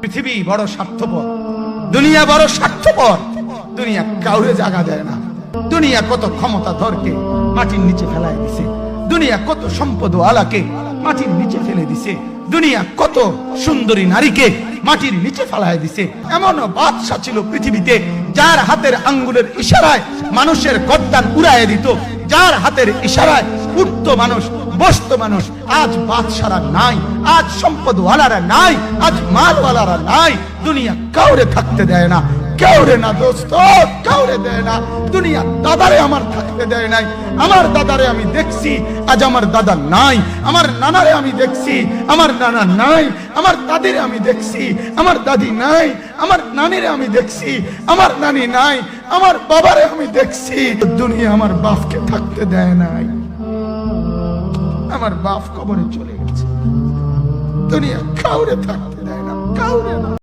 পৃথিবী বড় স্বার্থপর, দুনিয়া বড় স্বার্থপর। দুনিয়া কাউরে জায়গা দেয় না। দুনিয়া কত ক্ষমতাধরকে মাটির নিচে ফেলায় দিছে। দুনিয়া কত সম্পদ আলাকে মাটির নিচে ফেলে দিছে। দুনিয়া কত সুন্দরী নারীকে মাটির নিচে ফেলায় দিছে। এমন বাদশা ছিল পৃথিবীতে যার হাতের আঙ্গুলের ইশারায় মানুষের গর্দান উড়াইয়া দিত, যার হাতের ইশারায় উঠত মানুষ, বসত মানুষ। আজ বাদশারা নাই, আজ সম্পদওয়ালারা নাই, আজ মালওয়ালারা নাই। দুনিয়া কাউরে থাকতে দেয় না, কাউরে না দোস্ত, কাউরে দেয় না। দুনিয়া দাদারে আমার থাকতে দেয় নাই। আমার দাদারে আমি দেখছি, আজ আমার দাদা নাই। আমার নানারে আমি দেখছি, আমার নানা নাই। আমার দাদিরে আমি দেখছি, আমার দাদি নাই। আমার নানিরে আমি দেখছি, আমার নানি নাই। আমার বাবারে আমি দেখছি। দুনিয়া আমার বাপকে থাকতে দেয় নাই। আমার বাপ কবরে চলে গেছে। দুনিয়া কাউরে থাকতে দেয় না, কাউরে না।